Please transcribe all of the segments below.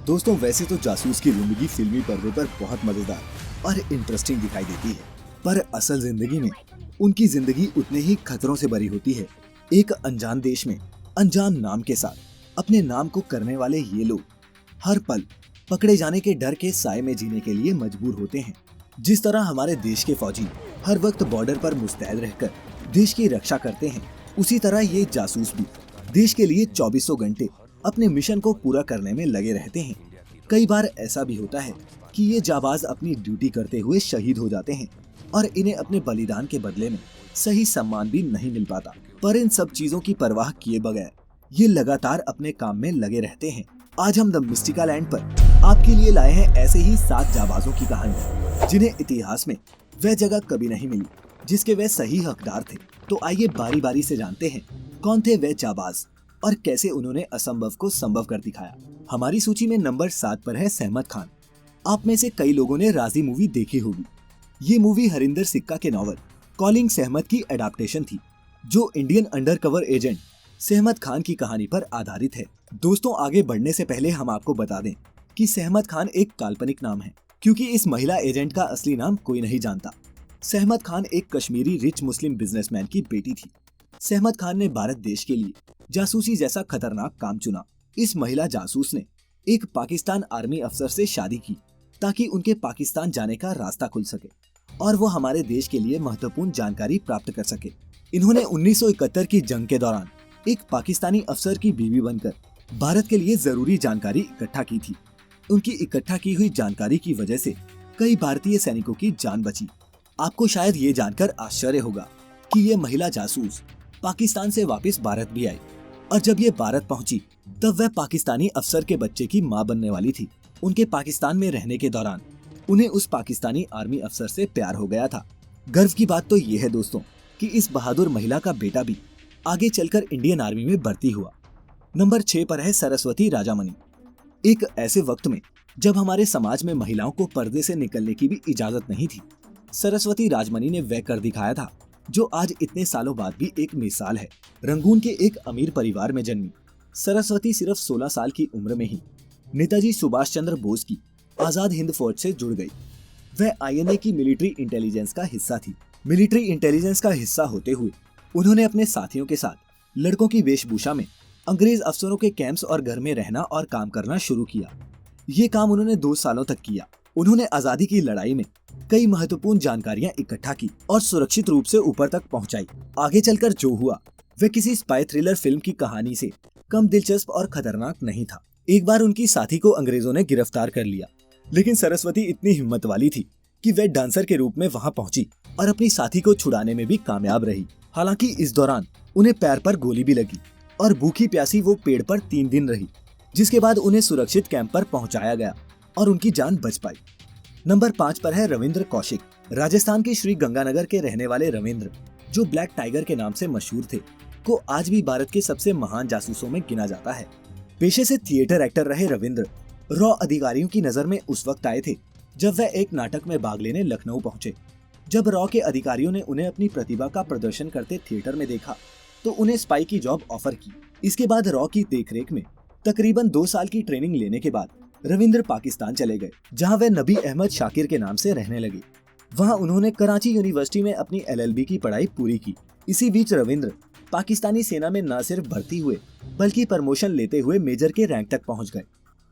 दोस्तों, वैसे तो जासूस की जिंदगी फिल्मी पर्दे पर बहुत मजेदार और इंटरेस्टिंग दिखाई देती है, पर असल जिंदगी में उनकी जिंदगी उतने ही खतरों से भरी होती है। एक अनजान देश में अनजान नाम के साथ अपने नाम को करने वाले ये लोग हर पल पकड़े जाने के डर के साए में जीने के लिए मजबूर होते हैं। जिस तरह हमारे देश के फौजी हर वक्त बॉर्डर पर मुस्तैद रहकर देश की रक्षा करते हैं, उसी तरह ये जासूस भी देश के लिए 24 घंटे अपने मिशन को पूरा करने में लगे रहते हैं। कई बार ऐसा भी होता है कि ये जाबाज अपनी ड्यूटी करते हुए शहीद हो जाते हैं और इन्हें अपने बलिदान के बदले में सही सम्मान भी नहीं मिल पाता। पर इन सब चीजों की परवाह किए बगैर ये लगातार अपने काम में लगे रहते हैं। आज हम द मिस्टिका लैंड पर आपके लिए लाए हैं ऐसे ही 7 जाबाजों की कहानी, जिन्हें इतिहास में वह जगह कभी नहीं मिली जिसके वे सही हकदार थे। तो आइए बारी बारी से जानते हैं कौन थे वे जाबाज और कैसे उन्होंने असंभव को संभव कर दिखाया। हमारी सूची में नंबर 7 पर है सहमत खान। आप में से कई लोगों ने राजी मूवी देखी होगी। ये मूवी हरिंदर सिक्का के नॉवल कॉलिंग सहमत की एडाप्टेशन थी, जो इंडियन अंडरकवर एजेंट सहमत खान की कहानी पर आधारित है। दोस्तों, आगे बढ़ने से पहले हम आपको बता दें कि सहमत खान एक काल्पनिक नाम है, क्योंकि इस महिला एजेंट का असली नाम कोई नहीं जानता। सहमत खान एक कश्मीरी रिच मुस्लिम बिजनेसमैन की बेटी थी। सहमत खान ने भारत देश के लिए जासूसी जैसा खतरनाक काम चुना। इस महिला जासूस ने एक पाकिस्तान आर्मी अफसर से शादी की ताकि उनके पाकिस्तान जाने का रास्ता खुल सके और वो हमारे देश के लिए महत्वपूर्ण जानकारी प्राप्त कर सके। इन्होंने 1971 की जंग के दौरान एक पाकिस्तानी अफसर की बीवी बनकर भारत के लिए जरूरी जानकारी इकट्ठा की थी। उनकी इकट्ठा की हुई जानकारी की वजह से कई भारतीय सैनिकों की जान बची। आपको शायद ये जानकर आश्चर्य होगा कि ये महिला जासूस पाकिस्तान से वापस भारत भी आई, और जब ये भारत पहुंची तब वह पाकिस्तानी अफसर के बच्चे की मां बनने वाली थी। उनके पाकिस्तान में रहने के दौरान उन्हें उस पाकिस्तानी आर्मी अफसर से प्यार हो गया था। गर्व की बात तो ये है दोस्तों कि इस बहादुर महिला का बेटा भी आगे चलकर इंडियन आर्मी में भर्ती हुआ। नंबर 6 पर है सरस्वती राजामणि। एक ऐसे वक्त में जब हमारे समाज में महिलाओं को पर्दे से निकलने की भी इजाजत नहीं थी, सरस्वती राजमणि ने वह कर दिखाया था जो आज इतने सालों बाद भी एक मिसाल है। रंगून के एक अमीर परिवार में जन्मी सरस्वती सिर्फ 16 साल की उम्र में ही नेताजी सुभाष चंद्र बोस की आजाद हिंद फौज से जुड़ गई। वह आईएनए की मिलिट्री इंटेलिजेंस का हिस्सा थी। मिलिट्री इंटेलिजेंस का हिस्सा होते हुए उन्होंने अपने साथियों के साथ लड़कों की वेशभूषा में अंग्रेज अफसरों के कैंप्स और घर में रहना और काम करना शुरू किया। ये काम उन्होंने 2 सालों तक किया। उन्होंने आजादी की लड़ाई में कई महत्वपूर्ण जानकारियां इकट्ठा की और सुरक्षित रूप से ऊपर तक पहुंचाई। आगे चलकर जो हुआ वह किसी स्पाई थ्रिलर फिल्म की कहानी से कम दिलचस्प और खतरनाक नहीं था। एक बार उनकी साथी को अंग्रेजों ने गिरफ्तार कर लिया, लेकिन सरस्वती इतनी हिम्मत वाली थी कि वह डांसर के रूप में वहां पहुंची और अपनी साथी को छुड़ाने में भी कामयाब रही। हालांकि इस दौरान उन्हें पैर पर गोली भी लगी और भूखी प्यासी वो पेड़ पर 3 दिन रही, जिसके बाद उन्हें सुरक्षित कैंप पर पहुंचाया गया और उनकी जान बच पाई। नंबर 5 पर है रविंद्र कौशिक। राजस्थान के श्री गंगानगर के रहने वाले रविंद्र, जो ब्लैक टाइगर के नाम से मशहूर थे, को आज भी भारत के सबसे महान जासूसों में गिना जाता है। पेशे से थिएटर एक्टर रहे रविंद्र रॉ अधिकारियों की नजर में उस वक्त आए थे जब वह एक नाटक में भाग लेने लखनऊ पहुंचे। जब रॉ के अधिकारियों ने उन्हें अपनी प्रतिभा का प्रदर्शन करते थिएटर में देखा तो उन्हें स्पाई की जॉब ऑफर की। इसके बाद रॉ की देखरेख में तकरीबन 2 साल की ट्रेनिंग लेने के बाद रविंद्र पाकिस्तान चले गए, जहां वह नबी अहमद शाकिर के नाम से रहने लगे। वहां उन्होंने कराची यूनिवर्सिटी में अपनी LLB की पढ़ाई पूरी की। इसी बीच रविंद्र पाकिस्तानी सेना में न सिर्फ भर्ती हुए बल्कि प्रमोशन लेते हुए मेजर के रैंक तक पहुंच गए।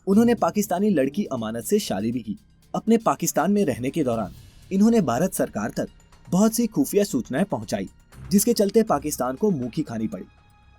उन्होंने पाकिस्तानी लड़की अमानत से शादी भी की। अपने पाकिस्तान में रहने के दौरान इन्होंने भारत सरकार तक बहुत सी खुफिया सूचनाएं पहुंचाई, जिसके चलते पाकिस्तान को मुंह की खानी पड़ी।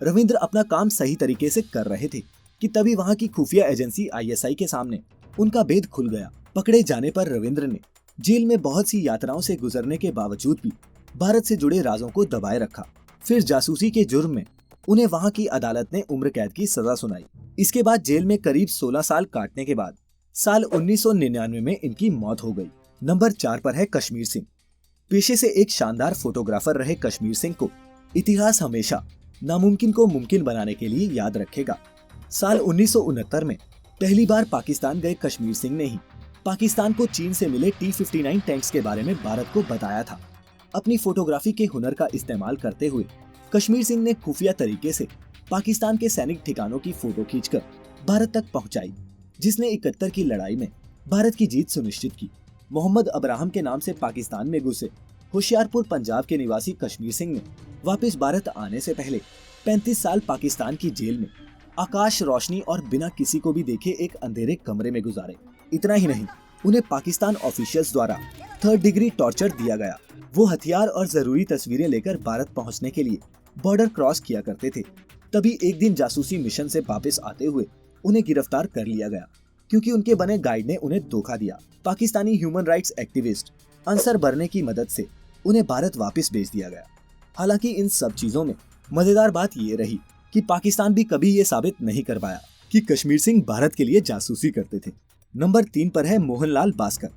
रविंद्र अपना काम सही तरीके से कर रहे थे कि तभी वहां की खुफिया एजेंसी ISI के सामने उनका भेद खुल गया। पकड़े जाने पर रविंद्र ने जेल में बहुत सी यात्राओं से गुजरने के बावजूद भी भारत से जुड़े राजों को दबाए रखा। फिर जासूसी के जुर्म में उन्हें वहां की अदालत ने उम्र कैद की सजा सुनाई। इसके बाद जेल में करीब 16 साल काटने के बाद साल 1999 में इनकी मौत हो गई। नंबर 4 पर है कश्मीर सिंह। पेशे से एक शानदार फोटोग्राफर रहे कश्मीर सिंह को इतिहास हमेशा नामुमकिन को मुमकिन बनाने के लिए याद रखेगा। साल 1969 में पहली बार पाकिस्तान गए कश्मीर सिंह ने ही पाकिस्तान को चीन से मिले T-59 टैंक्स के बारे में भारत को बताया था। अपनी फोटोग्राफी के हुनर का इस्तेमाल करते हुए कश्मीर सिंह ने खुफिया तरीके से पाकिस्तान के सैनिक ठिकानों की फोटो खींचकर भारत तक पहुंचाई, जिसने 71 की लड़ाई में भारत की जीत सुनिश्चित की। मोहम्मद अब्राहम के नाम से पाकिस्तान में घुसे होशियारपुर पंजाब के निवासी कश्मीर सिंह ने वापस भारत आने से पहले 35 साल पाकिस्तान की जेल में आकाश रोशनी और बिना किसी को भी देखे एक अंधेरे कमरे में गुजारे। इतना ही नहीं, उन्हें पाकिस्तान ऑफिशियल्स द्वारा 3rd डिग्री टॉर्चर दिया गया। वो हथियार और जरूरी तस्वीरें लेकर भारत पहुंचने के लिए बॉर्डर क्रॉस किया करते थे। तभी एक दिन जासूसी मिशन से वापस आते हुए उन्हें गिरफ्तार कर लिया गया, क्योंकि उनके बने गाइड ने उन्हें धोखा दिया। Pakistani human rights activist Ansar Burney की मदद से उन्हें भारत वापस भेज दिया गया। हालांकि इन सब चीजों में मजेदार बात ये रही कि पाकिस्तान भी कभी ये साबित नहीं कर पाया कि कश्मीर सिंह भारत के लिए जासूसी करते थे। नंबर 3 पर है मोहनलाल भास्कर।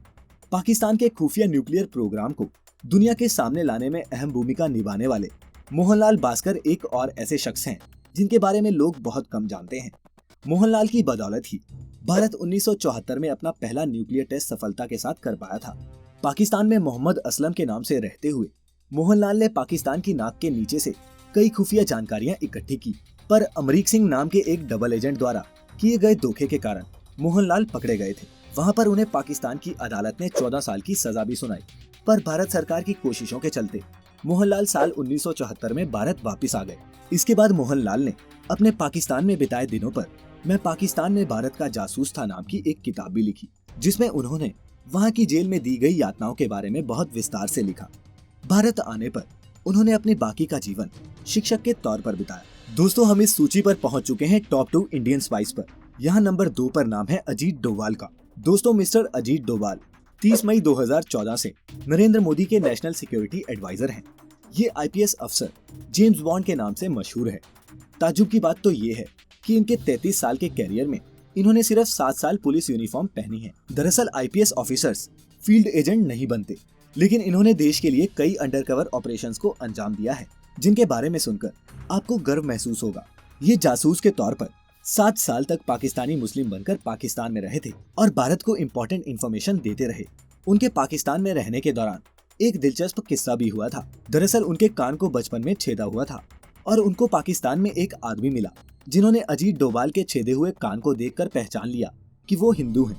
पाकिस्तान के खुफिया न्यूक्लियर प्रोग्राम को दुनिया के सामने लाने में अहम भूमिका निभाने वाले मोहनलाल भास्कर एक और ऐसे शख्स हैं जिनके बारे में लोग बहुत कम जानते हैं। मोहनलाल की बदौलत ही भारत 1974 में अपना पहला न्यूक्लियर टेस्ट सफलता के साथ कर पाया था। पाकिस्तान में मोहम्मद असलम के नाम से रहते हुए मोहनलाल ने पाकिस्तान की नाक के नीचे से कई खुफिया जानकारियां इकट्ठी की, पर अमरीक सिंह नाम के एक डबल एजेंट द्वारा किए गए धोखे के कारण मोहनलाल पकड़े गए थे। वहां पर उन्हें पाकिस्तान की अदालत ने 14 साल की सजा भी सुनाई, पर भारत सरकार की कोशिशों के चलते मोहनलाल साल 1974 में भारत वापस आ गए। इसके बाद मोहनलाल ने अपने पाकिस्तान में बिताए दिनों पर मैं पाकिस्तान में भारत का जासूस था नाम की एक किताब भी लिखी, जिसमें उन्होंने वहां की जेल में दी गई यातनाओं के बारे में बहुत विस्तार से लिखा। भारत आने पर उन्होंने अपने बाकी का जीवन शिक्षक के तौर पर बिताया। दोस्तों, हम इस सूची पर पहुंच चुके हैं टॉप 2 इंडियन स्पाइस पर। यहाँ नंबर 2 पर नाम है अजीत डोभाल का। दोस्तों, मिस्टर अजीत डोभाल 30 मई 2014 से नरेंद्र मोदी के नेशनल सिक्योरिटी एडवाइजर हैं। ये IPS अफसर जेम्स बॉन्ड के नाम से मशहूर है। ताज्जुब की बात तो ये है कि इनके 33 साल के कैरियर में इन्होंने सिर्फ 7 साल पुलिस यूनिफॉर्म पहनी है। दरअसल IPS ऑफिसर्स फील्ड एजेंट नहीं बनते, लेकिन इन्होंने देश के लिए कई अंडरकवर ऑपरेशंस को अंजाम दिया है, जिनके बारे में सुनकर आपको गर्व महसूस होगा। ये जासूस के तौर पर 7 साल तक पाकिस्तानी मुस्लिम बनकर पाकिस्तान में रहे थे और भारत को इम्पोर्टेंट इन्फॉर्मेशन देते रहे। उनके पाकिस्तान में रहने के दौरान एक दिलचस्प किस्सा भी हुआ था। दरअसल उनके कान को बचपन में छेदा हुआ था और उनको पाकिस्तान में एक आदमी मिला जिन्होंने अजीत डोभाल के छेदे हुए कान को देखकर पहचान लिया कि वो हिंदू हैं,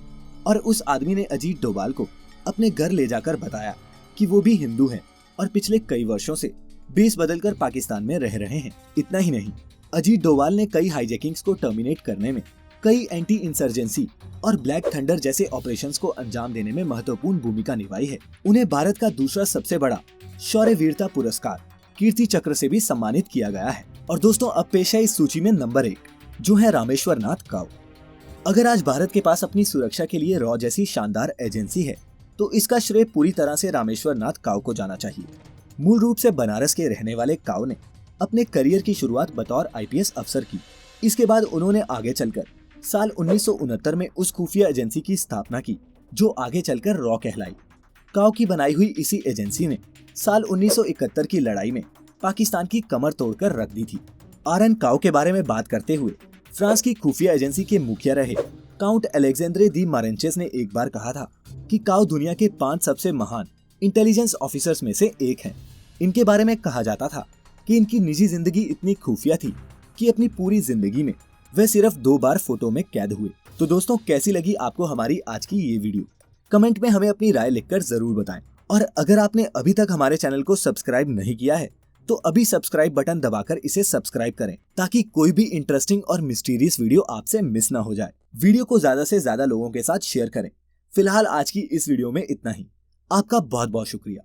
और उस आदमी ने अजीत डोभाल को अपने घर ले जाकर बताया कि वो भी हिंदू हैं और पिछले कई वर्षों से बेस बदलकर पाकिस्तान में रह रहे हैं। इतना ही नहीं, अजीत डोभाल ने कई हाईजैकिंग्स को टर्मिनेट करने में, कई एंटी इंसर्जेंसी और ब्लैक थंडर जैसे ऑपरेशंस को अंजाम देने में महत्वपूर्ण भूमिका निभाई है। उन्हें भारत का दूसरा सबसे बड़ा शौर्य वीरता पुरस्कार कीर्ति चक्र से भी सम्मानित किया गया है। और दोस्तों, अब पेश है इस सूची में नंबर 1, जो है रामेश्वर नाथ काउ। अगर आज भारत के पास अपनी सुरक्षा के लिए रॉ जैसी शानदार एजेंसी है, तो इसका श्रेय पूरी तरह से रामेश्वर नाथ काउ को जाना चाहिए। मूल रूप से बनारस के रहने वाले काउ ने अपने करियर की शुरुआत बतौर IPS अफसर की। इसके बाद उन्होंने आगे चलकर साल 1969 में उस खुफिया एजेंसी की स्थापना की जो आगे चलकर रॉ कहलाई। काउ की बनाई हुई इसी एजेंसी ने साल 1971 की लड़ाई में पाकिस्तान की कमर तोड़कर रख दी थी। RN काउ के बारे में बात करते हुए फ्रांस की खुफिया एजेंसी के मुखिया रहे काउंट अलेक्जेंड्रे दी मारेंचेस ने एक बार कहा था कि काउ दुनिया के 5 सबसे महान इंटेलिजेंस ऑफिसर्स में से एक हैं। इनके बारे में कहा जाता था कि इनकी निजी जिंदगी इतनी खुफिया थी कि अपनी पूरी जिंदगी में वे सिर्फ 2 बार फोटो में कैद हुए। तो दोस्तों, कैसी लगी आपको हमारी आज की ये वीडियो? कमेंट में हमें अपनी राय लिखकर जरूर बताएं। और अगर आपने अभी तक हमारे चैनल को सब्सक्राइब नहीं किया है, तो अभी सब्सक्राइब बटन दबाकर इसे सब्सक्राइब करें, ताकि कोई भी इंटरेस्टिंग और मिस्टीरियस वीडियो आपसे मिस ना हो जाए। वीडियो को ज्यादा से ज्यादा लोगों के साथ शेयर करें। फिलहाल आज की इस वीडियो में इतना ही। आपका बहुत बहुत शुक्रिया।